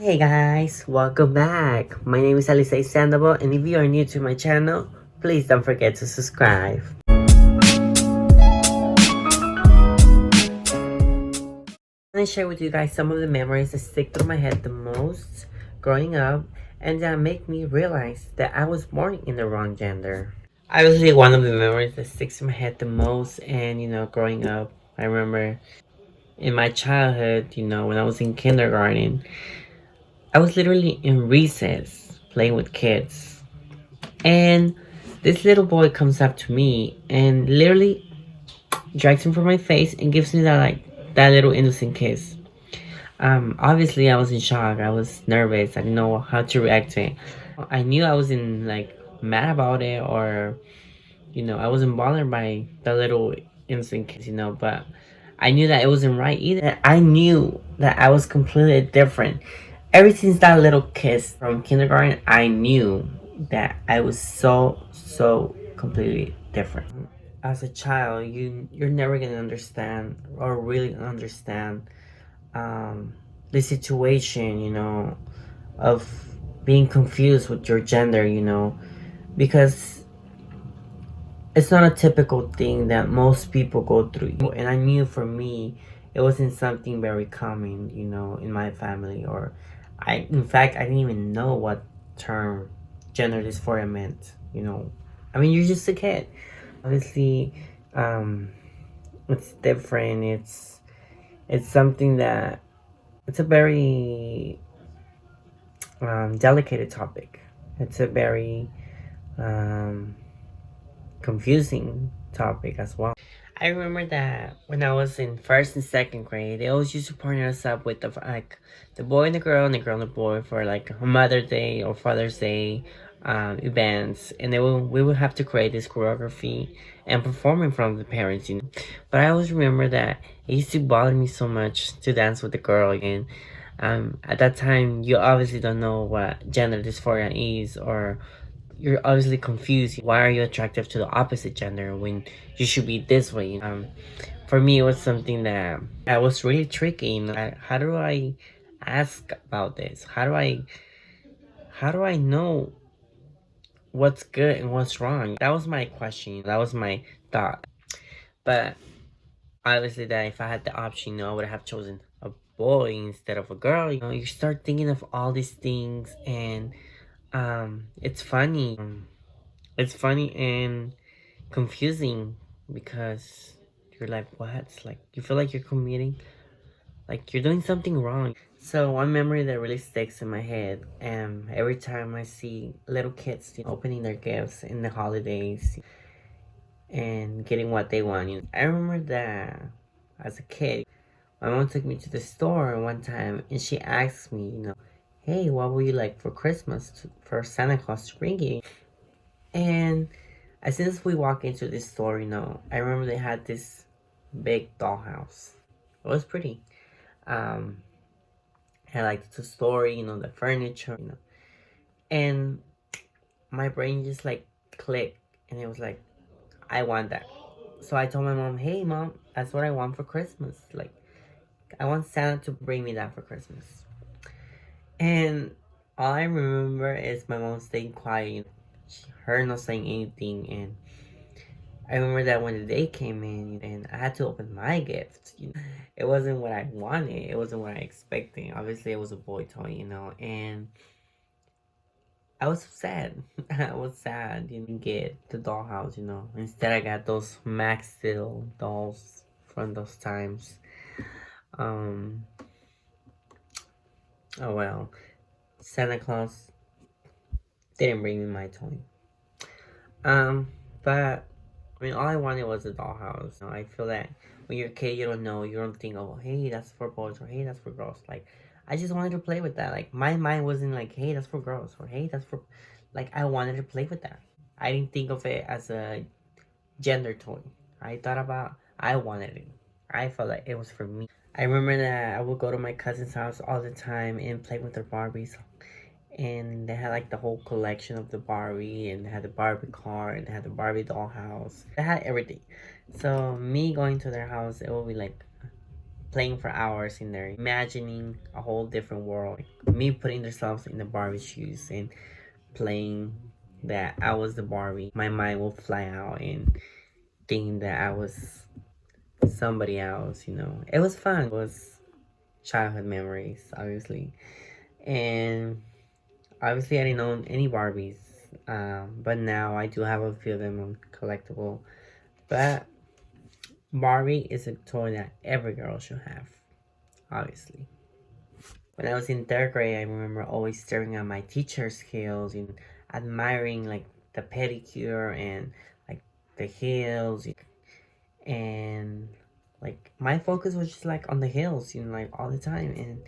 Hey guys, welcome back. My name is Alice Sandoval, and if you are new to my channel, please don't forget to subscribe. I'm gonna share with you guys some of the memories that stick through my head the most growing up, and that make me realize that I was born in the wrong gender. Obviously, one of the memories that sticks in my head the most, and growing up, I remember in my childhood, when I was in kindergarten, I was literally in recess playing with kids. And this little boy comes up to me and literally drags him from my face and gives me that little innocent kiss. Obviously I was in shock. I was nervous. I didn't know how to react to it. I knew I wasn't mad about it, or I wasn't bothered by the little innocent kiss, but I knew that it wasn't right either. I knew that I was completely different. Ever since that little kiss from kindergarten, I knew that I was so completely different. As a child, you're never gonna understand or really understand um, the situation, of being confused with your gender, because it's not a typical thing that most people go through. And I knew for me, it wasn't something very common, in my family. Or in fact, I didn't even know what term gender dysphoria meant, I mean, you're just a kid. Obviously, um, it's different. It's something that it's a very delicate topic. It's a very um, confusing topic as well. I remember that when I was in first and second grade, they always used to partner us up with the boy and the girl and the boy for like a Mother's Day or Father's Day events, and we would have to create this choreography and perform in front of the parents. But I always remember that it used to bother me so much to dance with the girl, and at that time you obviously don't know what gender dysphoria is, or you're obviously confused. Why are you attractive to the opposite gender when you should be this way? For me, it was something that was really tricky. How do I ask about this? How do I know what's good and what's wrong? That was my question. That was my thought. But obviously, that if I had the option, I would have chosen a boy instead of a girl. You start thinking of all these things, and it's funny. It's funny and confusing because you're like, what? Like, you feel like you're committing, like you're doing something wrong. So one memory that really sticks in my head, every time I see little kids opening their gifts in the holidays and getting what they want. I remember that as a kid, my mom took me to the store one time and she asked me, hey, what would you like for Christmas for Santa Claus to bring you? And as soon as we walk into this store, I remember they had this big dollhouse. It was pretty. Um, had like the story, the furniture, and my brain just clicked, and it was like, I want that. So I told my mom, hey mom, that's what I want for Christmas. Like, I want Santa to bring me that for Christmas. And all I remember is my mom staying quiet, her not saying anything, and I remember that when the day came in and I had to open my gift, it wasn't what I wanted. It wasn't what I expected. Obviously, it was a boy toy, and I was sad. I was sad, didn't get the dollhouse, Instead, I got those Max Steel dolls from those times. Um, oh well. Santa Claus didn't bring me my toy. But I mean, all I wanted was a dollhouse. I feel that when you're a kid, you don't know, you don't think, oh, hey, that's for boys, or hey, that's for girls. Like, I just wanted to play with that. Like, my mind wasn't like, hey, that's for girls, or hey, that's for. Like, I wanted to play with that. I didn't think of it as a gender toy. I wanted it. I felt like it was for me. I remember that I would go to my cousin's house all the time and play with their Barbies, and they had like the whole collection of the Barbie, and they had the Barbie car, and they had the Barbie dollhouse. They had everything. So me going to their house, it will be like playing for hours in there, imagining a whole different world. Me putting themselves in the Barbie shoes and playing that I was the Barbie. My mind will fly out and thinking that I was somebody else, you know. It was fun. It was childhood memories, obviously. And obviously I didn't own any Barbies. But now I do have a few of them on collectible. But Barbie is a toy that every girl should have, obviously. When I was in third grade, I remember always staring at my teacher's heels and admiring like the pedicure and like the heels, and like my focus was just like on the heels, you know, like all the time. And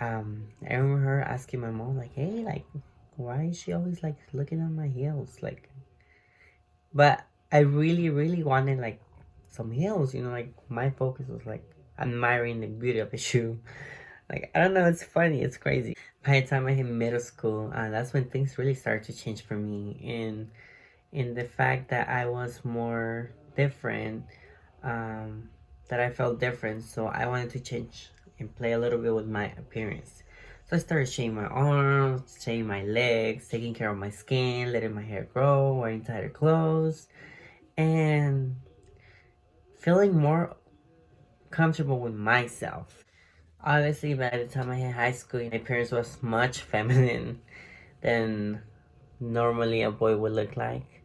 I remember her asking my mom like, "Hey, like, why is she always like looking at my heels?" Like, but I really, really wanted like some heels, you know, like my focus was like admiring the beauty of the shoe. Like, I don't know, it's funny, it's crazy. By the time I hit middle school, that's when things really started to change for me. And in the fact that I was more different, that I felt different, so I wanted to change and play a little bit with my appearance. So I started shaving my arms, shaving my legs, taking care of my skin, letting my hair grow, wearing tighter clothes, and feeling more comfortable with myself. Obviously, by the time I hit high school, my appearance was much feminine than normally a boy would look like.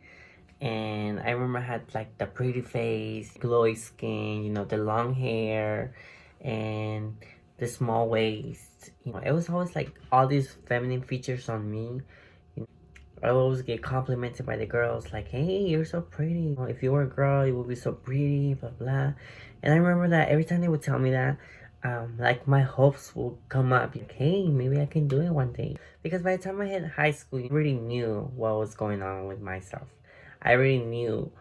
And I remember I had like the pretty face, glowy skin, you know, the long hair, and the small waist. You know, it was always like all these feminine features on me. I always get complimented by the girls, like, "Hey, you're so pretty. If you were a girl, you would be so pretty, blah blah." And I remember that every time they would tell me that, like my hopes will come up, like, "Hey, maybe I can do it one day." Because by the time I hit high school, I already knew what was going on with myself. I already knew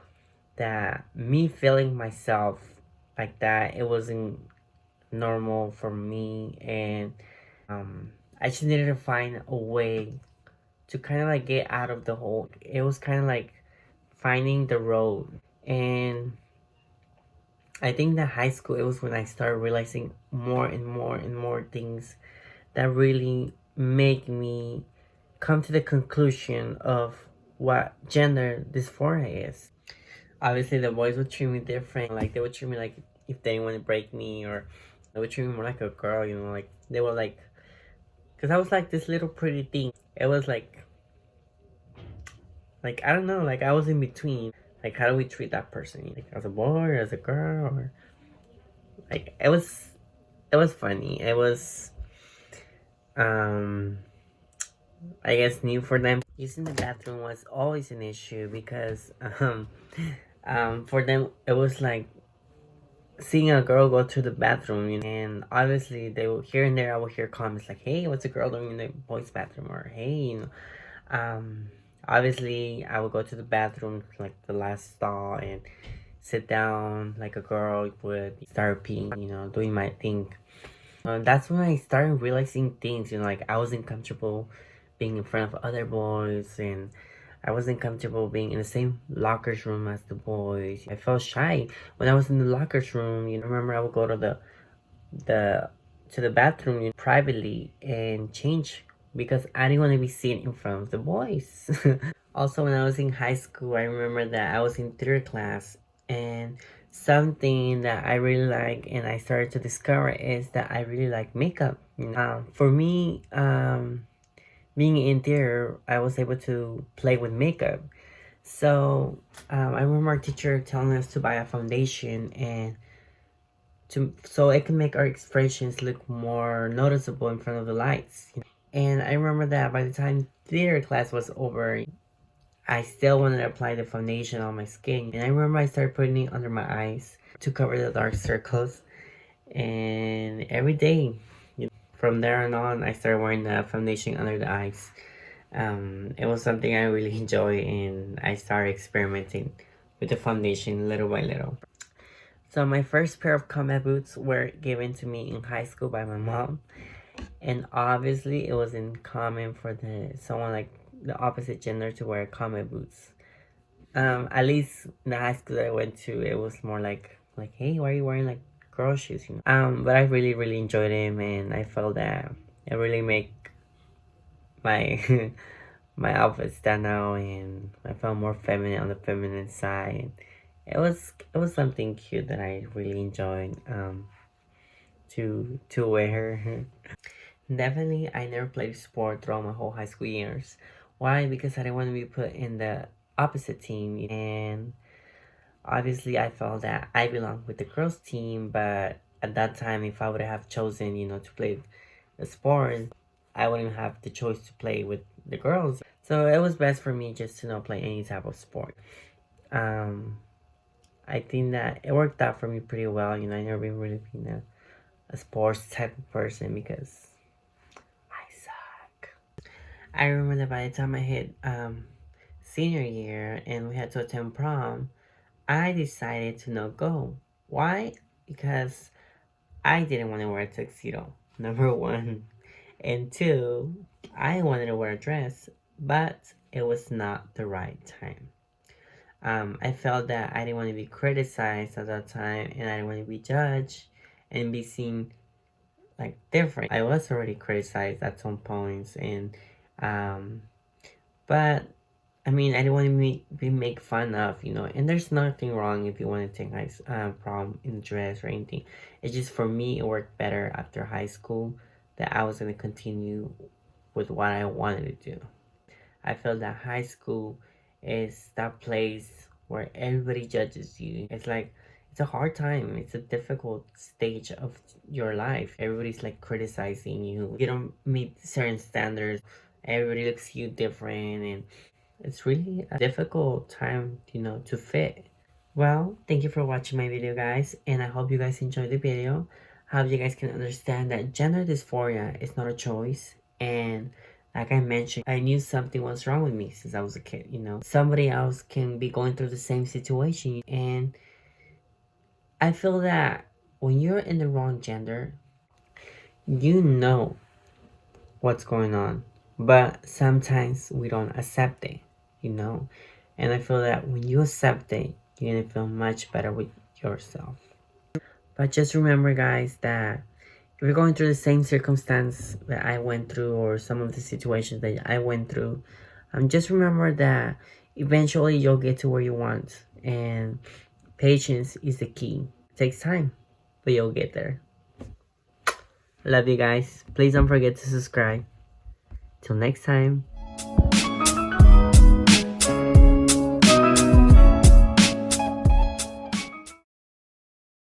that me feeling myself like that, it wasn't normal for me, and I just needed to find a way to kind of like get out of the hole. It was kind of like finding the road. And I think that high school, it was when I started realizing more and more and more things that really make me come to the conclusion of what gender dysphoria is. Obviously, the boys would treat me different. Like, they would treat me like if they didn't want to break me, or they would treat me more like a girl, you know, like they were like, because I was like this little pretty thing. It was like I don't know, like I was in between. Like, how do we treat that person? Like, as a boy or as a girl, or like it was funny. It was um I guess new for them. Using the bathroom was always an issue because for them it was like seeing a girl go to the bathroom, you know, and obviously they will here and there I will hear comments like, "Hey, what's a girl doing in the boys' bathroom?" Or, "Hey, you know." Obviously I would go to the bathroom like the last stall and sit down like a girl would, start peeing, you know, doing my thing. That's when I started realizing things, you know, like I wasn't comfortable being in front of other boys, and I wasn't comfortable being in the same lockers room as the boys. I felt shy when I was in the lockers room. You know, I remember I would go to the to the bathroom, you know, privately and change because I didn't want to be seen in front of the boys. Also, when I was in high school, I remember that I was in theater class, and something that I really like and I started to discover is that I really like makeup. You know? For me, being in theater, I was able to play with makeup. So I remember our teacher telling us to buy a foundation and to so it can make our expressions look more noticeable in front of the lights. And I remember that by the time theater class was over, I still wanted to apply the foundation on my skin. And I remember I started putting it under my eyes to cover the dark circles. And every day, you know, from there on, I started wearing the foundation under the eyes. It was something I really enjoy, and I started experimenting with the foundation little by little. So my first pair of combat boots were given to me in high school by my mom, and obviously it wasn't common for the someone like the opposite gender to wear combat boots. At least in the high school that I went to, it was more like, "Hey, why are you wearing like girl shoes, you know. But I really, really enjoyed him, and I felt that it really make my my outfit stand out, and I felt more feminine on the feminine side. It was something cute that I really enjoyed to wear. Definitely, I never played sport throughout my whole high school years. Why? Because I didn't want to be put in the opposite team, and obviously I felt that I belonged with the girls team. But at that time, if I would have chosen, to play the sport, I wouldn't have the choice to play with the girls. So it was best for me just to not play any type of sport. Um, I think that it worked out for me pretty well. I never been really been a sports type of person because I suck. I remember that by the time I hit senior year and we had to attend prom, I decided to not go. Why? Because I didn't want to wear a tuxedo. Number one. And two, I wanted to wear a dress, but it was not the right time. I felt that I didn't want to be criticized at that time, and I didn't want to be judged and be seen like different. I was already criticized at some points, and um, but I mean, I didn't want to be make fun of. And there's nothing wrong if you want to take prom in dress or anything. It's just for me, it worked better after high school that I was gonna continue with what I wanted to do. I feel that high school is that place where everybody judges you. It's like it's a hard time. It's a difficult stage of your life. Everybody's like criticizing you. You don't meet certain standards. Everybody looks at you different, and it's really a difficult time, to fit. Well, thank you for watching my video, guys, and I hope you guys enjoyed the video. I hope you guys can understand that gender dysphoria is not a choice, and like I mentioned, I knew something was wrong with me since I was a kid. Somebody else can be going through the same situation, and I feel that when you're in the wrong gender, you know what's going on, but sometimes we don't accept it. And I feel that when you accept it, you're gonna feel much better with yourself. But just remember, guys, that if you're going through the same circumstance that I went through, or some of the situations that I went through, just remember that eventually you'll get to where you want, and patience is the key. It takes time, but you'll get there. Love you guys. Please don't forget to subscribe. Till next time.